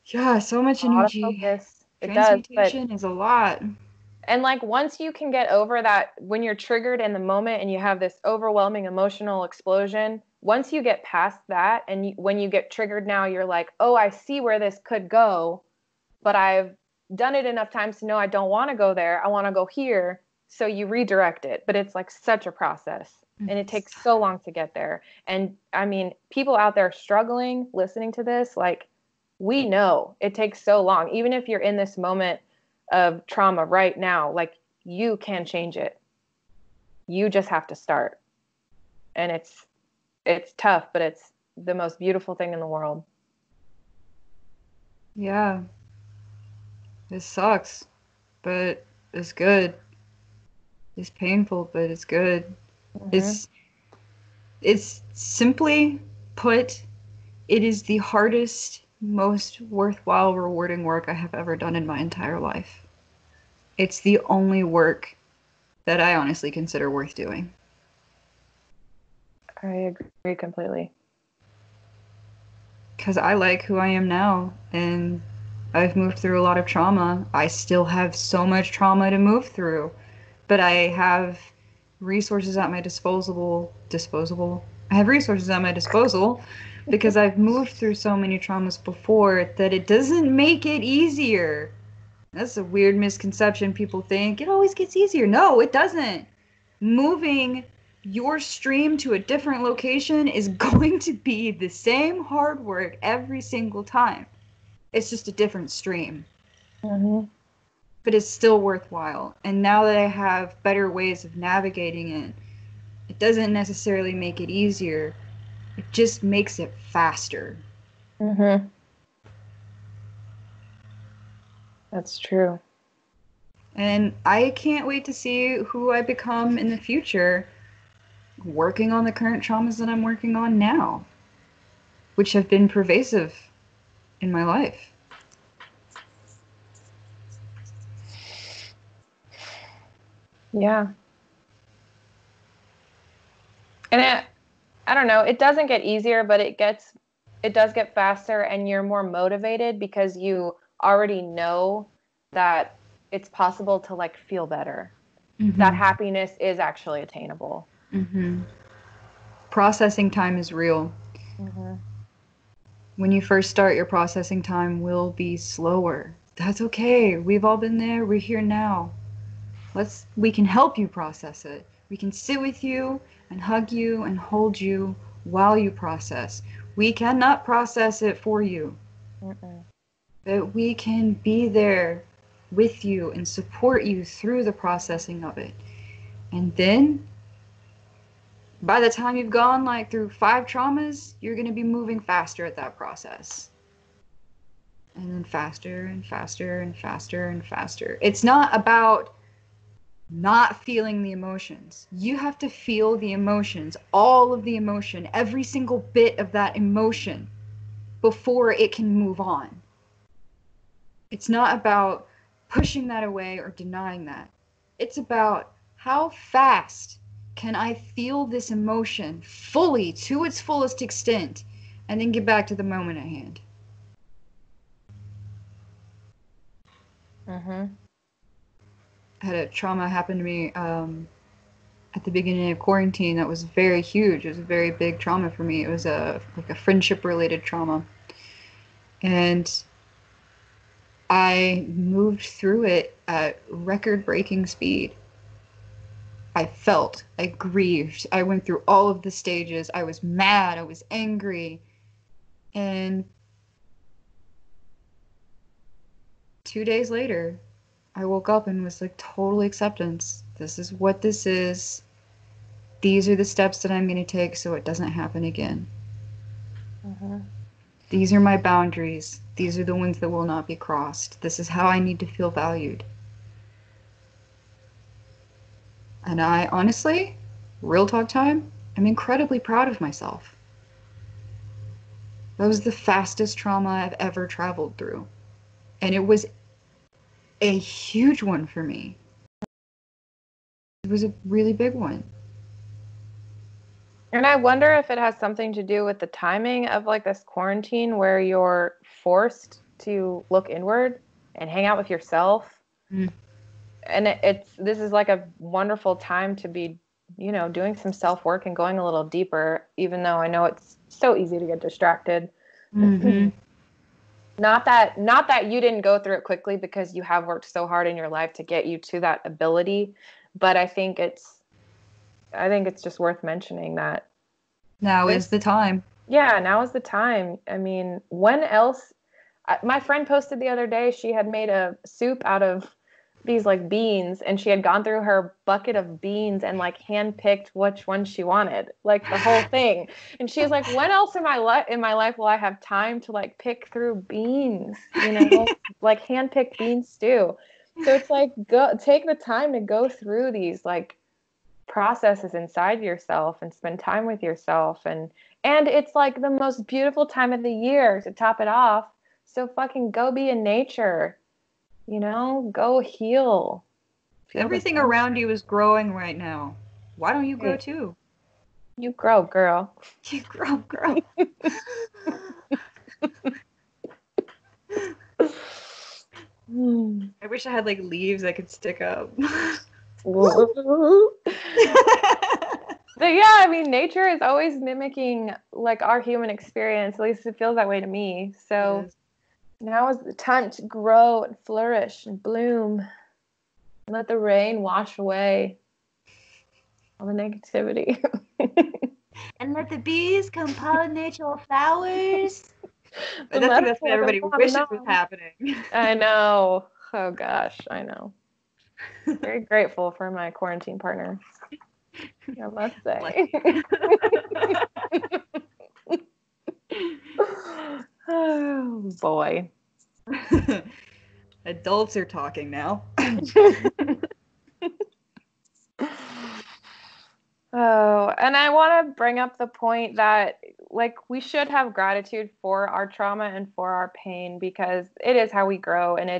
Yeah, so much energy. A lot of focus. It does. Transmutation is a lot. And like once you can get over that, when you're triggered in the moment and you have this overwhelming emotional explosion, once you get past that, and when you get triggered now, you're like, oh, I see where this could go, but I've done it enough times to know I don't want to go there. I want to go here. So you redirect it. But it's like such a process, and it takes so long to get there. And I mean, people out there struggling, listening to this, like, we know it takes so long. Even if you're in this moment of trauma right now, like, you can change it. You just have to start. And it's tough, but it's the most beautiful thing in the world. Yeah. This sucks, but it's good. It's painful, but it's good. It's simply put, it is the hardest, most worthwhile, rewarding work I have ever done in my entire life. It's the only work that I honestly consider worth doing. I agree completely. Because I like who I am now, and I've moved through a lot of trauma. I still have so much trauma to move through, but I have resources at my disposal. I have resources at my disposal because I've moved through so many traumas before that it doesn't make it easier. That's a weird misconception. People think it always gets easier. No, it doesn't. Moving your stream to a different location is going to be the same hard work every single time. It's just a different stream. But it's still worthwhile. And now that I have better ways of navigating it, it doesn't necessarily make it easier. It just makes it faster. That's true. And I can't wait to see who I become in the future, working on the current traumas that I'm working on now, which have been pervasive in my life. Yeah. And I don't know, it doesn't get easier, but it does get faster, and you're more motivated because you already know that it's possible to like feel better. Mm-hmm. That happiness is actually attainable. Mm-hmm. Processing time is real. Mm-hmm. When you first start, your processing time will be slower. That's okay. We've all been there. We're here now. We can help you process it. We can sit with you and hug you and hold you while you process. We cannot process it for you. Mm-mm. But we can be there with you and support you through the processing of it. And then by the time you've gone like through 5 traumas, you're going to be moving faster at that process. And then faster and faster and faster and faster. It's not about not feeling the emotions. You have to feel the emotions, all of the emotion, every single bit of that emotion before it can move on. It's not about pushing that away or denying that. It's about how fast can I feel this emotion fully to its fullest extent and then get back to the moment at hand. Mm-hmm. I had a trauma happen to me at the beginning of quarantine that was very huge. It was a very big trauma for me. It was a friendship related trauma. And I moved through it at record breaking speed. I grieved. I went through all of the stages. I was mad. I was angry. And 2 days later, I woke up and was like total acceptance. This is what this is. These are the steps that I'm going to take so it doesn't happen again. Mm-hmm. These are my boundaries. These are the ones that will not be crossed. This is how I need to feel valued. And I honestly, real talk time, I'm incredibly proud of myself. That was the fastest trauma I've ever traveled through. And it was a huge one for me. It was a really big one. And I wonder if it has something to do with the timing of like this quarantine where you're forced to look inward and hang out with yourself. Mm. And this is like a wonderful time to be, doing some self-work and going a little deeper, even though I know it's so easy to get distracted. Mm-hmm. Not that you didn't go through it quickly, because you have worked so hard in your life to get you to that ability, but I think it's just worth mentioning that Now is the time. Yeah, now is the time. I mean, when else? My friend posted the other day, she had made a soup out of these like beans, and she had gone through her bucket of beans and like handpicked which one she wanted, like the whole thing. And she's like, when else in my life will I have time to like pick through beans, like handpicked bean stew? So it's like, go take the time to go through these like processes inside yourself and spend time with yourself, and it's like the most beautiful time of the year to top it off. So fucking go be in nature, go heal. Everything around you is growing right now. Why don't you grow Hey, too? you grow, girl. You grow. I wish I had like leaves I could stick up. But yeah, I mean, nature is always mimicking like our human experience. At least it feels that way to me. So now is the time to grow and flourish and bloom. And let the rain wash away all the negativity. And let the bees come pollinate your flowers. I think that's what everybody wishes was happening. I know. Oh gosh, I know. Very grateful for my quarantine partner, I must say. Oh boy. Adults are talking now. Oh, and I want to bring up the point that like we should have gratitude for our trauma and for our pain, because it is how we grow, and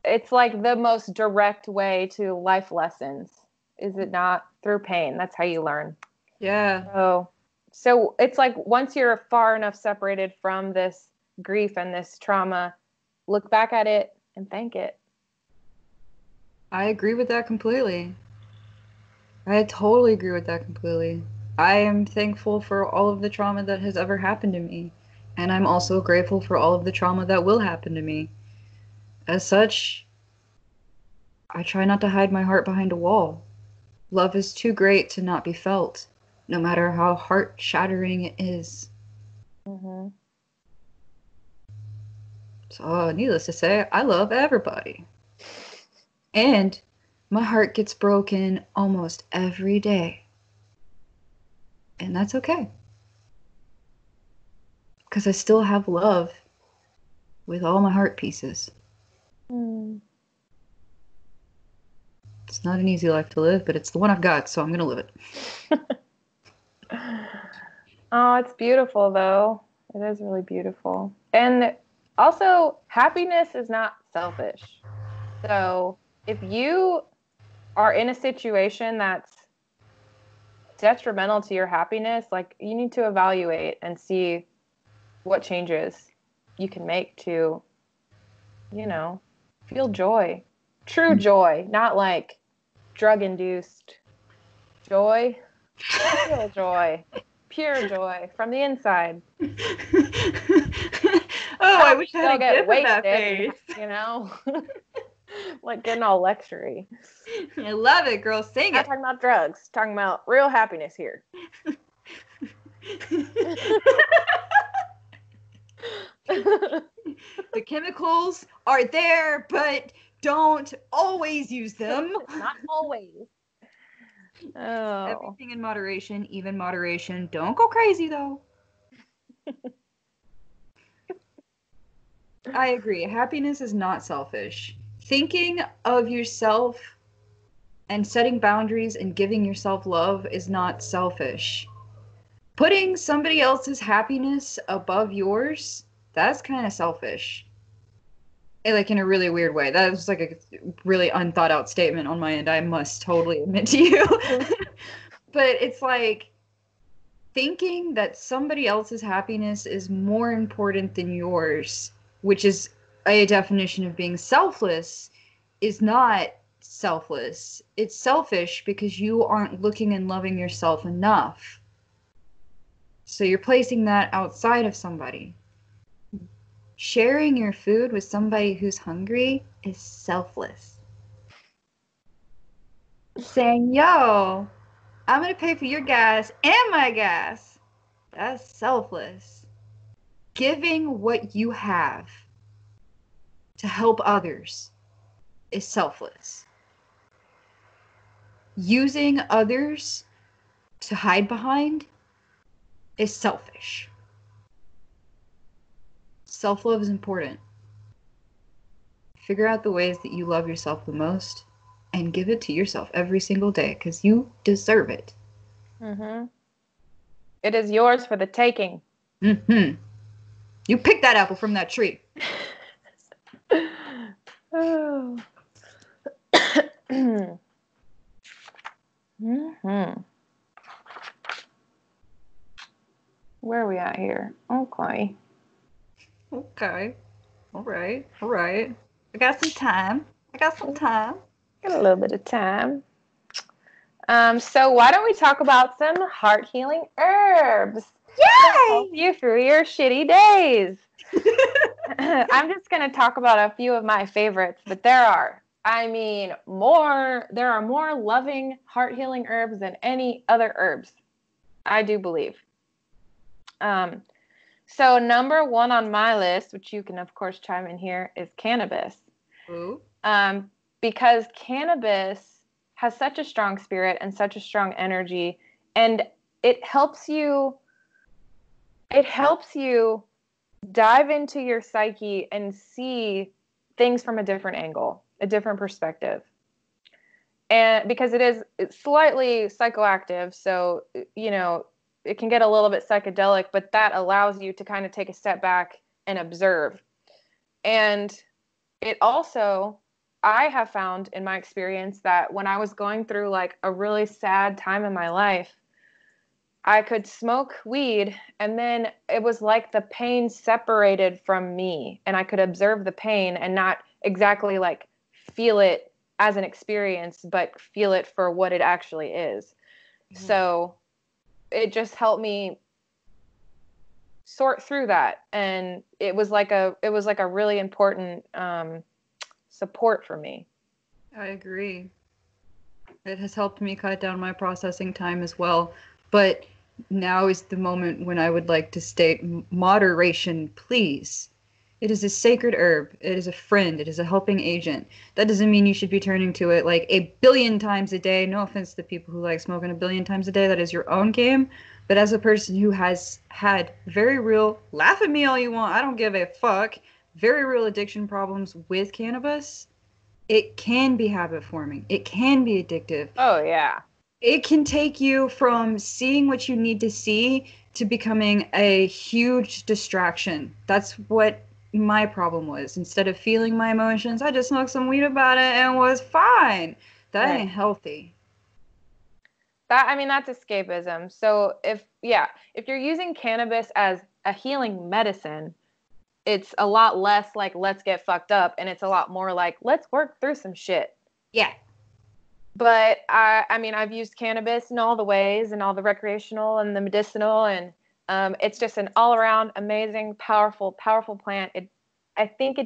it's like the most direct way to life lessons, is it not? Through pain. That's how you learn. Yeah. So it's like once you're far enough separated from this grief and this trauma, look back at it and thank it. I agree with that completely. I totally agree with that completely. I am thankful for all of the trauma that has ever happened to me. And I'm also grateful for all of the trauma that will happen to me. As such, I try not to hide my heart behind a wall. Love is too great to not be felt, no matter how heart-shattering it is. Mm-hmm. So, needless to say, I love everybody. And my heart gets broken almost every day. And that's okay. Because I still have love with all my heart pieces. Mm. It's not an easy life to live, but it's the one I've got, so I'm going to live it. Oh, it's beautiful, though. It is really beautiful. And also, happiness is not selfish. So if you are in a situation that's detrimental to your happiness, like, you need to evaluate and see what changes you can make to, feel joy. True joy, not like drug-induced joy. Real joy. Pure joy from the inside. I wish I had a get gif of that wasted, face. Like getting all lectury. I love it, girl. Sing Not it. talking about drugs. Talking about real happiness here. The chemicals are there, but don't always use them. Not always. Oh. Everything in moderation, even moderation. Don't go crazy, though. I agree. Happiness is not selfish. Thinking of yourself and setting boundaries and giving yourself love is not selfish. Putting somebody else's happiness above yours, that's kind of selfish. Like, in a really weird way. That was like a really unthought out statement on my end, I must totally admit to you. But it's like thinking that somebody else's happiness is more important than yours, which is a definition of being selfless, is not selfless. It's selfish because you aren't looking and loving yourself enough. So you're placing that outside of somebody. Sharing your food with somebody who's hungry is selfless. Saying, yo, I'm going to pay for your gas and my gas. That's selfless. Giving what you have to help others is selfless. Using others to hide behind is selfish. Self-love is important. Figure out the ways that you love yourself the most and give it to yourself every single day because you deserve it. Mm-hmm. It is yours for the taking. Mm-hmm. You picked that apple from that tree. Oh. Mm-hmm. Where are we at here? Okay. Okay. All right. I got some time. Got a little bit of time. So why don't we talk about some heart healing herbs? Yay! Help you through your shitty days. I'm just going to talk about a few of my favorites, but there are more loving heart healing herbs than any other herbs, I do believe. So number one on my list, which you can of course chime in here, is cannabis. Ooh. Because cannabis has such a strong spirit and such a strong energy, and it helps you dive into your psyche and see things from a different angle, a different perspective. And because it's slightly psychoactive, so it can get a little bit psychedelic, but that allows you to kind of take a step back and observe. And it also I have found in my experience that when I was going through like a really sad time in my life, I could smoke weed and then it was like the pain separated from me and I could observe the pain and not exactly like feel it as an experience, but feel it for what it actually is. Mm-hmm. So it just helped me sort through that. And it was like a really important support for me. I agree. It has helped me cut down my processing time as well. But now is the moment when I would like to state moderation, please. It is a sacred herb. It is a friend. It is a helping agent. That doesn't mean you should be turning to it like a billion times a day. No offense to people who like smoking a billion times a day. That is your own game. But as a person who has had very real, laugh at me all you want, I don't give a fuck, very real addiction problems with cannabis, it can be habit forming. It can be addictive. Oh, yeah. It can take you from seeing what you need to see to becoming a huge distraction. That's what my problem was. Instead of feeling my emotions, I just smoked some weed about it and was fine. That ain't healthy. That's escapism. So if you're using cannabis as a healing medicine, it's a lot less like, let's get fucked up. And it's a lot more like, let's work through some shit. Yeah. But I've used cannabis in all the ways and all the recreational and the medicinal. And it's just an all around amazing, powerful, powerful plant. I think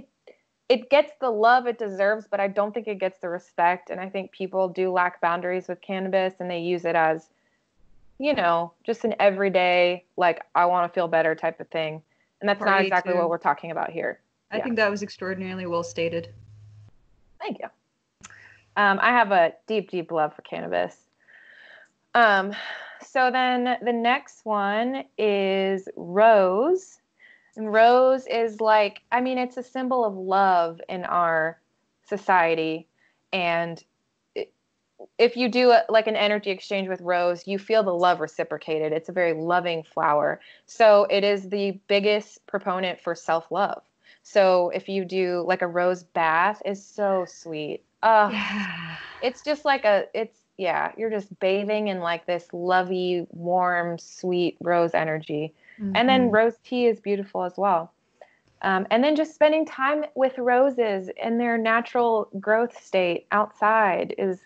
it gets the love it deserves, but I don't think it gets the respect. And I think people do lack boundaries with cannabis and they use it as, just an everyday, like, I want to feel better type of thing. And that's not exactly what we're talking about here. I think that was extraordinarily well stated. Thank you. I have a deep, deep love for cannabis. So then the next one is rose. And rose is like, it's a symbol of love in our society. And if you do like an energy exchange with rose, you feel the love reciprocated. It's a very loving flower. So it is the biggest proponent for self-love. So if you do like a rose bath, is so sweet. Yeah. It's just like you're just bathing in like this lovey, warm, sweet rose energy. Mm-hmm. And then rose tea is beautiful as well. And then just spending time with roses in their natural growth state outside is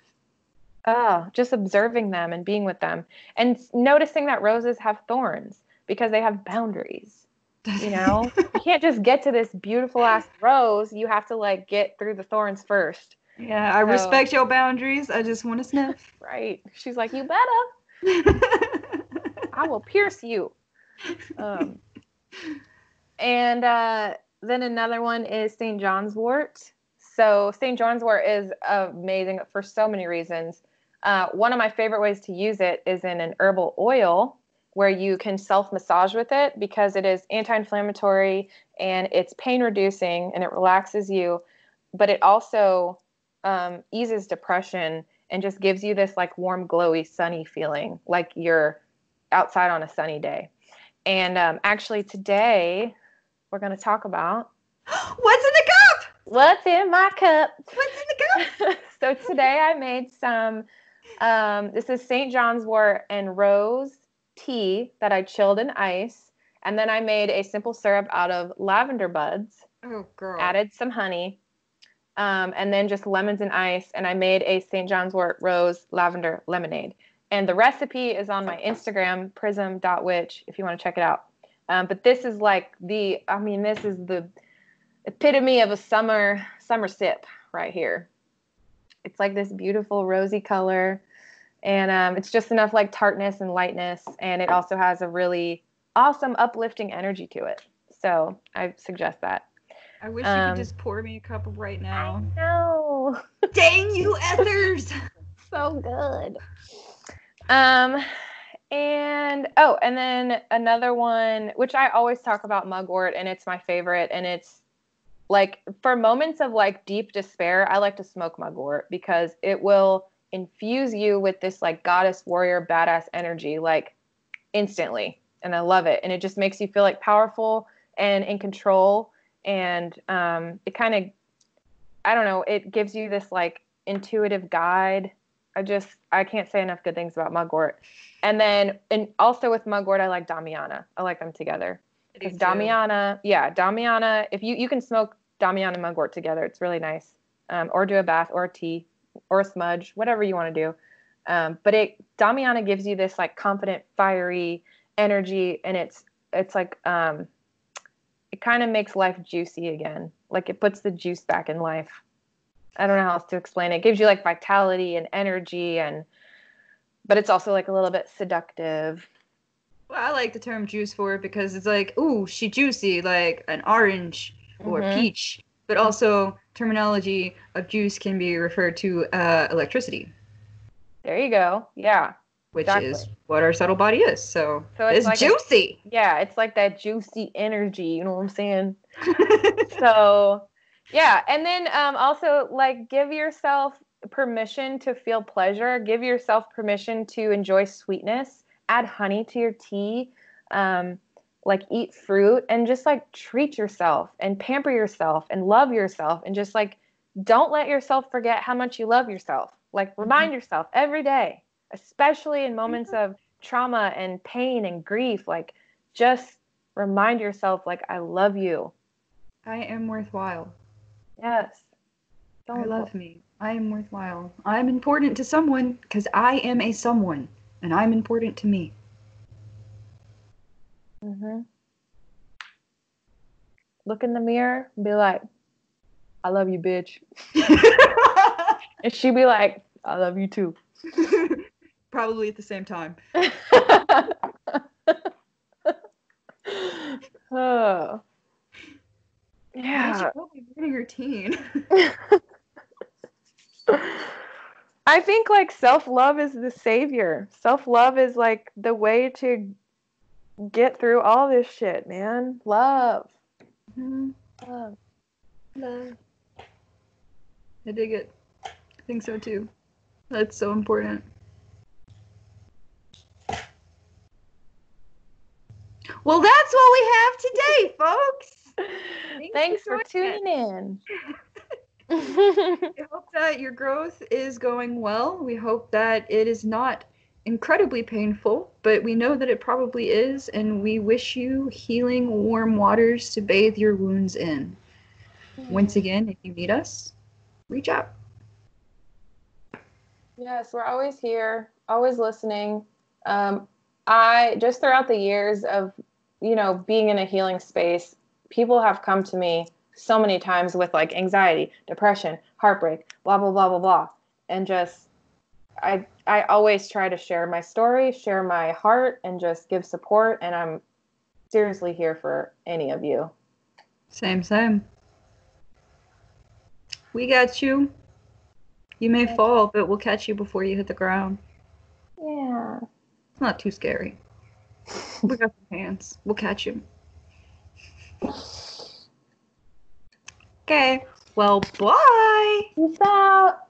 just observing them and being with them and noticing that roses have thorns because they have boundaries. You can't just get to this beautiful ass rose. You have to like get through the thorns first. Yeah, I respect your boundaries. I just want to sniff. Right. She's like, you better. I will pierce you. And then another one is St. John's wort. So St. John's wort is amazing for so many reasons. One of my favorite ways to use it is in an herbal oil where you can self-massage with it because it is anti-inflammatory and it's pain reducing and it relaxes you, but it also eases depression and just gives you this like warm, glowy, sunny feeling like you're outside on a sunny day. And actually today we're going to talk about what's in the cup? What's in my cup? What's in the cup? So today I made some, this is St. John's wort and rose tea that I chilled in ice. And then I made a simple syrup out of lavender buds. Oh, girl. Added some honey. And then just lemons and ice. And I made a St. John's wort rose lavender lemonade. And the recipe is on my Instagram, prism.witch, if you want to check it out. But this is like this is the epitome of a summer sip right here. It's like this beautiful rosy color. And it's just enough like tartness and lightness. And it also has a really awesome uplifting energy to it. So I suggest that. I wish you could just pour me a cup right now. I know. Dang you ethers. So good. And then another one, which I always talk about, Mugwort, and it's my favorite. And it's like for moments of like deep despair, I like to smoke Mugwort because it will infuse you with this like goddess warrior badass energy like instantly. And I love it. And it just makes you feel like powerful and in control. And it kind of, I don't know, it gives you this like intuitive guide. I can't say enough good things about Mugwort. And then, and also with Mugwort, I like Damiana. I like them together. Because Damiana, if you can smoke Damiana and Mugwort together, it's really nice. Or do a bath or a tea or a smudge, whatever you want to do. But Damiana gives you this like confident, fiery energy, and it's like it kind of makes life juicy again. Like it puts the juice back in life. I don't know how else to explain it. It gives you like vitality and energy, but it's also like a little bit seductive. Well, I like the term juice for it because it's like, ooh, she juicy, like an orange or peach. But also, terminology of juice can be referred to electricity. There you go. Yeah. Which is what our subtle body is. So it's like juicy. It's like that juicy energy. You know what I'm saying? So, yeah. And then also, like, give yourself permission to feel pleasure. Give yourself permission to enjoy sweetness. Add honey to your tea. Like, eat fruit and just, like, treat yourself and pamper yourself and love yourself. And just, like, don't let yourself forget how much you love yourself. Like, remind yourself every day, especially in moments of trauma and pain and grief. Like, just remind yourself, like, I love you. I am worthwhile. Yes. I love me. I am worthwhile. I'm important to someone because I am a someone, and I'm important to me. Look in the mirror and be like, I love you, bitch. And she'd be like, I love you too. Probably at the same time. Oh. Yeah. She's probably reading her teen. I think like self-love is the savior. Self-love is like the way to get through all this shit, man. Love. Love. I dig it. I think so too. That's so important. Well, that's what we have today, folks. Thanks for tuning in. I hope that your growth is going well. We hope that it is not incredibly painful, but we know that it probably is, and we wish you healing warm waters to bathe your wounds in. Once again, if you need us, reach out. Yes, we're always here, always listening. Just throughout the years of, being in a healing space, people have come to me so many times with like anxiety, depression, heartbreak, blah, blah, blah, blah, blah. And just, I always try to share my story, share my heart, and just give support. And I'm seriously here for any of you. Same. We got you. You may fall, but we'll catch you before you hit the ground. Yeah. It's not too scary. We got some hands. We'll catch you. Okay. Well, bye. Peace out.